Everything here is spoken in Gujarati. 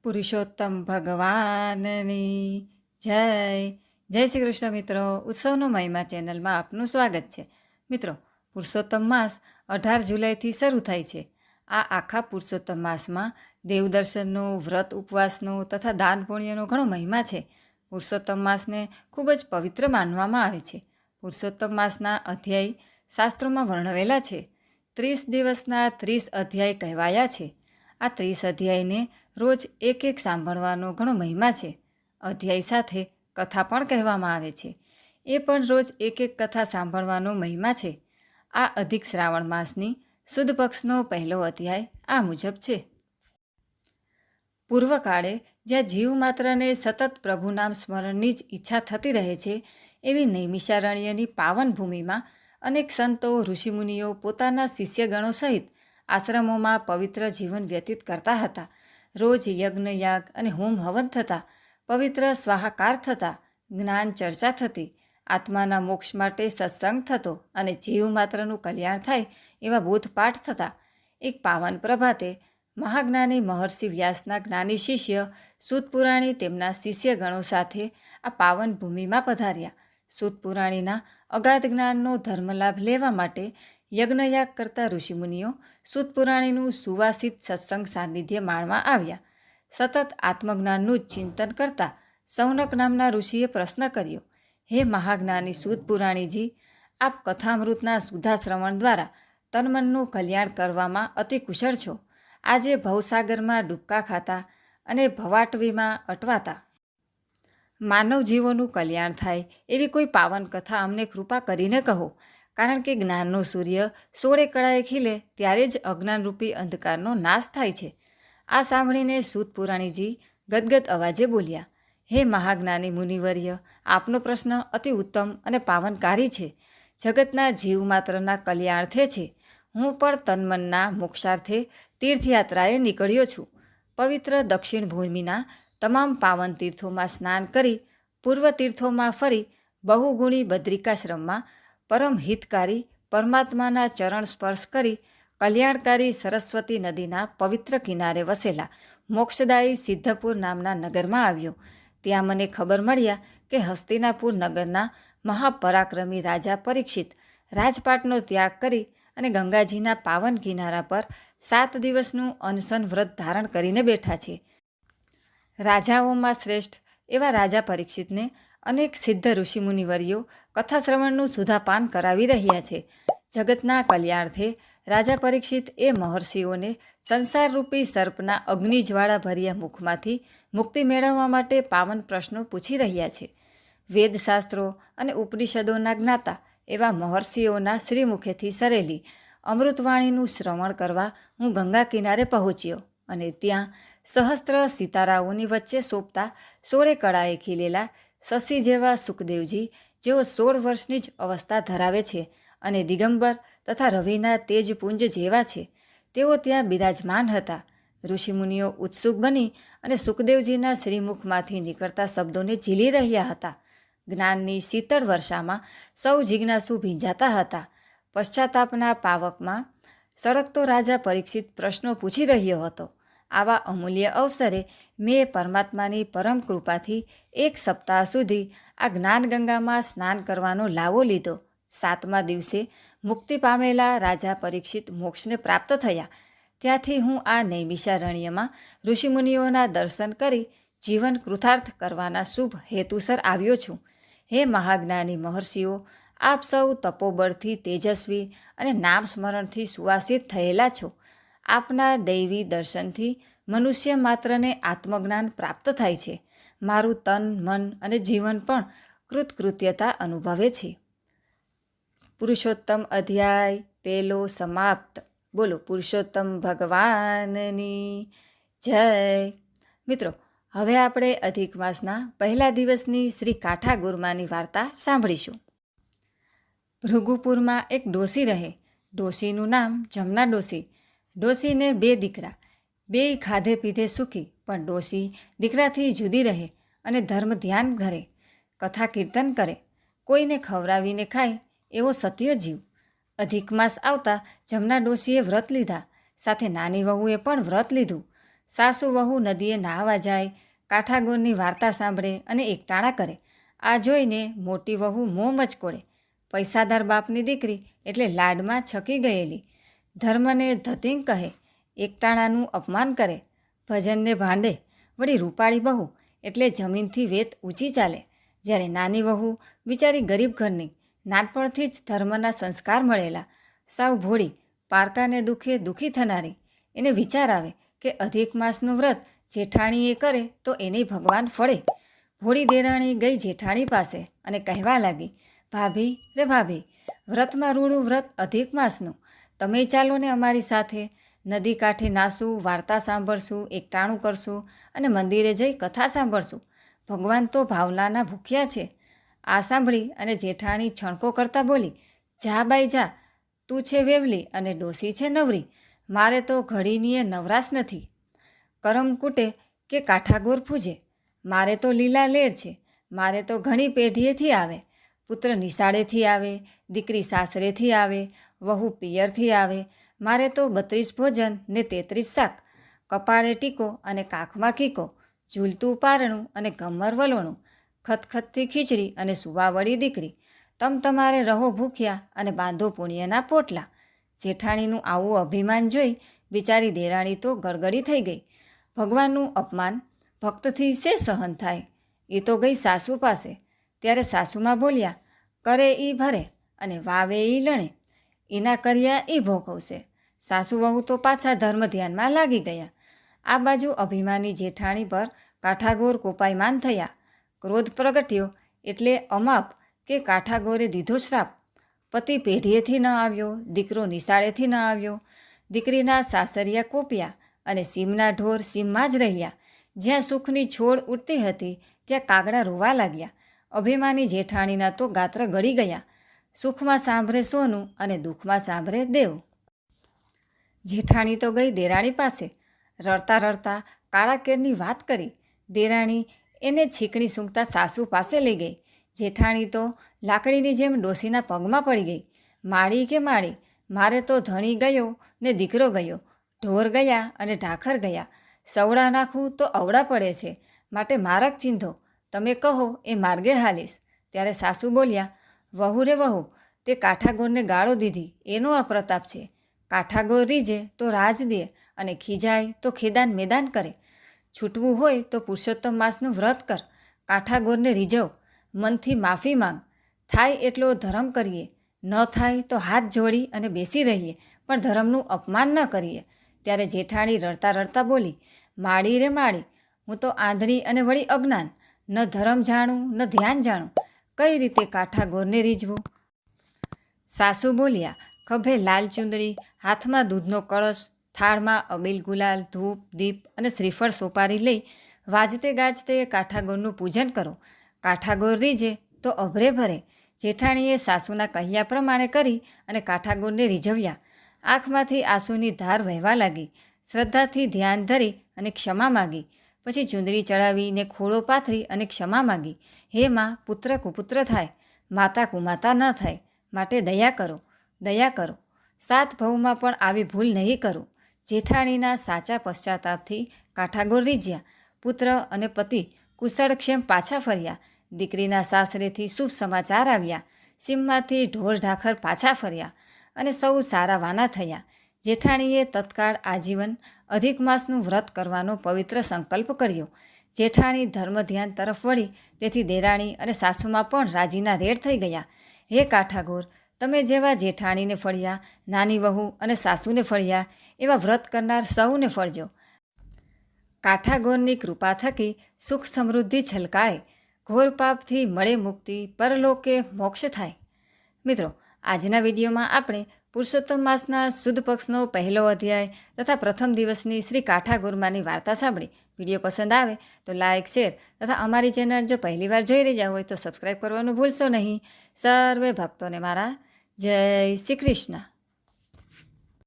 પુરુષોત્તમ ભગવાનની જય. જય શ્રી કૃષ્ણ મિત્રો. ઉત્સવનો મહિમા ચેનલમાં આપનું સ્વાગત છે. મિત્રો, પુરુષોત્તમ માસ 18 જુલાઈથી શરૂ થાય છે. આ આખા પુરુષોત્તમ માસમાં દેવદર્શનનો, વ્રત ઉપવાસનો તથા દાન પુણ્યનો ઘણો મહિમા છે. પુરુષોત્તમ માસને ખૂબ જ પવિત્ર માનવામાં આવે છે. પુરુષોત્તમ માસના અધ્યાય શાસ્ત્રોમાં વર્ણવેલા છે. 30 દિવસના 30 અધ્યાય કહેવાયા છે. આ 30 અધ્યાયને રોજ એક એક સાંભળવાનો ઘણો મહિમા છે. અધ્યાય સાથે કથા પણ કહેવામાં આવે છે. એ પણ રોજ એક એક કથા સાંભળવાનો મહિમા છે. આ અધિક શ્રાવણ માસની સુદ પક્ષનો પહેલો અધ્યાય આ મુજબ છે. પૂર્વકાળે જ્યાં જીવ માત્રને સતત પ્રભુ નામ સ્મરણની જ ઈચ્છા થતી રહે છે, એવી નૈમિષારણ્યની પાવન ભૂમિમાં અનેક સંતો, ઋષિમુનિઓ પોતાના શિષ્યગણો સહિત આશ્રમોમાં પવિત્ર જીવન વ્યતીત કરતા હતા. રોજ યજ્ઞ, યાગ અને હોમ હવન થતા, પવિત્ર સ્વાહાકાર થતા, જ્ઞાન ચર્ચા થતી, આત્માના મોક્ષ માટે સત્સંગ થતો અને જીવ માત્રનું કલ્યાણ થાય એવા બોધપાઠ થતા. એક પાવન પ્રભાતે મહાજ્ઞાની મહર્ષિ વ્યાસના જ્ઞાની શિષ્ય સૂત પુરાણી તેમના શિષ્યગણો સાથે આ પાવન ભૂમિમાં પધાર્યા. સૂત પુરાણીના અગાધ જ્ઞાનનો ધર્મલાભ લેવા માટે યજ્ઞયાગ કરતા ઋષિમુનિઓ સૂત પુરાણીનું સુવાસિત સત્સંગ સાનિધ્ય માણવા આવ્યા. સતત આત્મજ્ઞાનનું જ ચિંતન કરતા સૌનક નામના ઋષિએ પ્રશ્ન કર્યો, હે મહાજ્ઞાની સૂત પુરાણીજી, આપ કથામૃતના સુધા શ્રવણ દ્વારા તનમનનું કલ્યાણ કરવામાં અતિ કુશળ છો. આજે ભવસાગરમાં ડૂબકા ખાતા અને ભવાટવીમાં અટવાતા માનવ જીવોનું કલ્યાણ થાય એવી કોઈ પાવન કથા અમને કૃપા કરીને કહો, કારણ કે જ્ઞાનનો સૂર્ય 16 કળાએ ખીલે ત્યારે જ અજ્ઞાનરૂપી અંધકારનો નાશ થાય છે. આ સાંભળીને સૂત પુરાણીજી ગદગદ અવાજે બોલ્યા, હે મહાજ્ઞાની મુનિવર્ય, આપનો પ્રશ્ન અતિ ઉત્તમ અને પાવનકારી છે. જગતના જીવ માત્રના કલ્યાણાર્થે છે. હું પણ તન્મનના મોક્ષાર્થે તીર્થયાત્રાએ નીકળ્યો છું. પવિત્ર દક્ષિણ ભૂમિના તમામ પાવન તીર્થોમાં સ્નાન કરી, પૂર્વ તીર્થોમાં ફરી, બહુગુણી બદ્રિકાશ્રમમાં પરમ હિતકારી પરમાત્માના ચરણ સ્પર્શ કરી, કલ્યાણકારી સરસ્વતી નદીના પવિત્ર કિનારે વસેલા મોક્ષદાયી સિદ્ધપુર નામના નગરમાં આવ્યો. ત્યાં મને ખબર મળ્યા કે હસ્તિનાપુર નગરના મહાપરાક્રમી રાજા પરીક્ષિત રાજપાટનો ત્યાગ કરી અને ગંગાજીના પાવન કિનારા પર 7 દિવસનું અનશન વ્રત ધારણ કરીને બેઠા છે. રાજાઓમાં શ્રેષ્ઠ એવા રાજા પરીક્ષિતને અનેક સિદ્ધ ઋષિમુનિવર્યો કથા શ્રવણનું સુધાપાન કરાવી રહ્યા છે. જગતના કલ્યાણાર્થે રાજા પરીક્ષિત એ મહર્ષિઓને સંસારરૂપી સર્પના અગ્નિજ્વાળા ભર્યા મુખમાંથી મુક્તિ મેળવવા માટે પાવન પ્રશ્નો પૂછી રહ્યા છે. વેદશાસ્ત્રો અને ઉપનિષદોના જ્ઞાતા એવા મહર્ષિઓના શ્રીમુખેથી સરેલી અમૃતવાણીનું શ્રવણ કરવા હું ગંગા કિનારે પહોંચ્યો અને ત્યાં સહસ્ત્ર સિતારાઓની વચ્ચે શોભતા 16 કળાએ ખીલેલા શશી જેવા સુખદેવજી, જેઓ 16 વર્ષની જ અવસ્થા ધરાવે છે અને દિગંબર તથા રવિના તેજપુંજ જેવા છે, તેઓ ત્યાં બિરાજમાન હતા. ઋષિમુનિઓ ઉત્સુક બની અને સુખદેવજીના શ્રીમુખમાંથી નીકળતા શબ્દોને ઝીલી રહ્યા હતા. જ્ઞાનની શીતળ વર્ષામાં સૌ જિજ્ઞાસુ ભીંજાતા હતા. પશ્ચાતાપના પાવકમાં સળગતો રાજા પરીક્ષિત પ્રશ્નો પૂછી રહ્યો હતો. આવા અમૂલ્ય અવસરે મેં પરમાત્માની પરમ કૃપાથી 1 સપ્તાહ સુધી આ જ્ઞાનગંગામાં સ્નાન કરવાનો લાવો લીધો. 7મા દિવસે મુક્તિ પામેલા રાજા પરીક્ષિત મોક્ષને પ્રાપ્ત થયા. ત્યાંથી હું આ નૈમિષારણ્યમાં ઋષિમુનિઓના દર્શન કરી જીવન કૃતાર્થ કરવાના શુભ હેતુસર આવ્યો છું. હે મહાજ્ઞાની મહર્ષિઓ, આપ સૌ તપોબળથી તેજસ્વી અને નામ સ્મરણથી સુવાસિત થયેલા છો. આપના દૈવી દર્શનથી મનુષ્ય માત્રને આત્મજ્ઞાન પ્રાપ્ત થાય છે. મારું તન, મન અને જીવન પણ કૃતકૃત્યતા અનુભવે છે. પુરુષોત્તમ અધ્યાય પહેલો સમાપ્ત. બોલો પુરુષોત્તમ ભગવાનની જય. મિત્રો, હવે આપણે અધિક માસના પહેલા દિવસની શ્રી કાઠા ગુરમાની વાર્તા સાંભળીશું. ભૃગુપુરમાં એક ડોસી રહે. ડોસીનું નામ જમના ડોસી. ડોસીને 2 દીકરા. 2 ખાધે પીધે સુખી, પણ ડોસી દીકરાથી જુદી રહે અને ધર્મ ધ્યાન ધરે, કથા કીર્તન કરે, કોઈને ખવડાવીને ખાય એવો સત્ય જીવ. અધિક માસ આવતા જમના ડોસીએ વ્રત લીધા. સાથે નાની વહુએ પણ વ્રત લીધું. સાસુ વહુ નદીએ નાહવા જાય, કાઠાગોરની વાર્તા સાંભળે અને એકટાણા કરે. આ જોઈને મોટી વહુ મોં મચકોળે. પૈસાદાર બાપની દીકરી એટલે લાડમાં છકી ગયેલી. ધર્મને ધતિંગ કહે, એકટાણાનું અપમાન કરે, ભજનને ભાંડે. વળી રૂપાળી બહુ એટલે જમીનથી વેત ઊંચી ચાલે. જ્યારે નાની વહુ બિચારી ગરીબ ઘરની, નાનપણથી જ ધર્મના સંસ્કાર મળેલા, સાવ ભોળી, પારકાને દુઃખે દુઃખી થનારી. એને વિચાર આવે કે અધિક માસનું વ્રત જેઠાણીએ કરે તો એને ભગવાન ફળે. ભોળી દેરાણી ગઈ જેઠાણી પાસે અને કહેવા લાગી, ભાભી રે ભાભી, વ્રતમાં રૂડું વ્રત અધિક માસનું, તમે ચાલો ને અમારી સાથે. નદી કાંઠે નાસું, વાર્તા સાંભળશું, એકટાણું કરશું અને મંદિરે જઈ કથા સાંભળશું. ભગવાન તો ભાવનાના ભૂખ્યા છે. આ સાંભળી અને જેઠાણી છણકો કરતાં બોલી, જા બાઈ જા, તું છે વેવલી અને ડોસી છે નવરી, મારે તો ઘડીનીએ નવરાશ નથી. કરમ કૂટે કે કાઠાગોર પૂજે, મારે તો લીલા લેર છે, મારે તો ઘણી પેઢીએથી આવે. પુત્ર નિશાળેથી આવે, દીકરી સાસરેથી આવે, વહુ પિયરથી આવે, મારે તો 32 ભોજન ને 33 શાક, કપાળે ટીકો અને કાખમાં કીકો, ઝૂલતું પારણું અને ગમ્મર વલોણું, ખતખતથી ખીચડી અને સુવાવળી દીકરી. તમારે રહો ભૂખ્યા અને બાંધો પુણ્યના પોટલા. જેઠાણીનું આવું અભિમાન જોઈ બિચારી દેરાણી તો ગળગળી થઈ ગઈ. ભગવાનનું અપમાન ભક્તથી શે સહન થાય? એ તો ગઈ સાસુ પાસે. ત્યારે સાસુમાં બોલ્યા, કરે ઈ ભરે અને વાવે ઈ લણે, એના કર્યા એ ભોગવશે. સાસુ વહુ તો પાછા ધર્મ ધ્યાનમાં લાગી ગયા. આ બાજુ અભિમાની જેઠાણી પર કાઠાગોર કોપાયમાન થયા. ક્રોધ પ્રગટ્યો એટલે અમાપ કે કાઠાગોરે દીધો શ્રાપ. પતિ પેઢીએથી ન આવ્યો, દીકરો નિશાળેથી ન આવ્યો, દીકરીના સાસરિયા કોપ્યા અને સીમના ઢોર સીમમાં જ રહ્યા. જ્યાં સુખની છોડ ઉઠતી હતી ત્યાં કાગડા રોવા લાગ્યા. અભિમાની જેઠાણીના તો ગાત્ર ગળી ગયા. સુખમાં સાંભળે સોનું અને દુઃખમાં સાંભળે દેવ. જેઠાણી તો ગઈ દેરાણી પાસે, રડતા રડતા કાળા કેરની વાત કરી. દેરાણી એને છીકણી સૂંઘતા સાસુ પાસે લઈ ગઈ. જેઠાણી તો લાકડીની જેમ ડોસીના પગમાં પડી ગઈ. માળી કે માળી, મારે તો ધણી ગયો ને દીકરો ગયો, ઢોર ગયા અને ઢાખર ગયા. સવડા નાખું તો અવડા પડે છે, માટે મારક ચીંધો, તમે કહો એ માર્ગે હાલીશ. ત્યારે સાસુ બોલ્યા, વહુ રે વહુ, તે કાઠાગોરને ગાળો દીધી એનો આ પ્રતાપ છે. કાઠાગોર રીજે તો રાજ દે અને ખીજાય તો ખેદાન મેદાન કરે. છૂટવું હોય તો પુરુષોત્તમ માસનું વ્રત કર, કાઠાગોરને રીઝવ, મનથી માફી માંગ. થાય એટલો ધર્મ કરીએ, ન થાય તો હાથ જોડી અને બેસી રહીએ, પણ ધર્મનું અપમાન ન કરીએ. ત્યારે જેઠાણી રડતા રડતા બોલી, માળી રે માળી, હું તો આંધળી અને વળી અજ્ઞાન, ન ધર્મ જાણું ન ધ્યાન જાણું, કઈ રીતે કાઠાગોરને રીઝવું? સાસુ બોલ્યા, ખભે લાલ ચુંદડી, હાથમાં દૂધનો કળશ, થાળમાં અબીલ ગુલાલ, ધૂપ દીપ અને શ્રીફળ સોપારી લઈ વાજતે ગાજતે કાઠાગોરનું પૂજન કરો. કાઠાગોર રીઝે તો અભરે ભરે. જેઠાણીએ સાસુના કહ્યા પ્રમાણે કરી અને કાઠાગોરને રીઝવ્યા. આંખમાંથી આંસુની ધાર વહેવા લાગી. શ્રદ્ધાથી ધ્યાન ધરી અને ક્ષમા માગી. પછી ચુંદડી ચડાવીને ખોળો પાથરી અને ક્ષમા માગી. હે માં, પુત્ર કુપુત્ર થાય, માતા કુમાતા ન થાય, માટે દયા કરો, દયા કરો. 7 ભવમાં પણ આવી ભૂલ નહીં કરું. જેઠાણીના સાચા પશ્ચાતાપથી કાઠાગોર રીઝ્યા. પુત્ર અને પતિ કુશળક્ષેમ પાછા ફર્યા. દીકરીના સાસરેથી શુભ સમાચાર આવ્યા. સીમમાંથી ઢોર ઢાખર પાછા ફર્યા અને સૌ સારા વાના થયા. જેઠાણીએ તત્કાળ આજીવન અધિક માસનું વ્રત કરવાનો પવિત્ર સંકલ્પ કર્યો. જેઠાણી ધર્મ ધ્યાન તરફ વળી તેથી દેરાણી અને સાસુમાં પણ રાજીના રેડ થઈ ગયા. હે કાઠાગોર, તમે જેવા જેઠાણીને ફળ્યા, નાની વહુ અને સાસુને ફળ્યા, એવા વ્રત કરનાર સૌને ફળજો. કાઠાગોરની કૃપા થકી સુખ સમૃદ્ધિ છલકાય, ઘોર પાપથી મળે મુક્તિ, પરલોકે મોક્ષ થાય. મિત્રો, આજના વિડીયોમાં આપણે પુરુષોત્તમ માસના સુદ પક્ષનો પહેલો અધ્યાય તથા પ્રથમ દિવસની શ્રી કાઠાગોરમાની વાર્તા સાંભળી. વિડીયો પસંદ આવે તો લાઇક, શેર તથા અમારી ચેનલ જો પહેલીવાર જોઈ રહ્યા હોય તો સબસ્ક્રાઈબ કરવાનું ભૂલશો નહીં. સર્વે ભક્તોને મારા જય શ્રી કૃષ્ણ.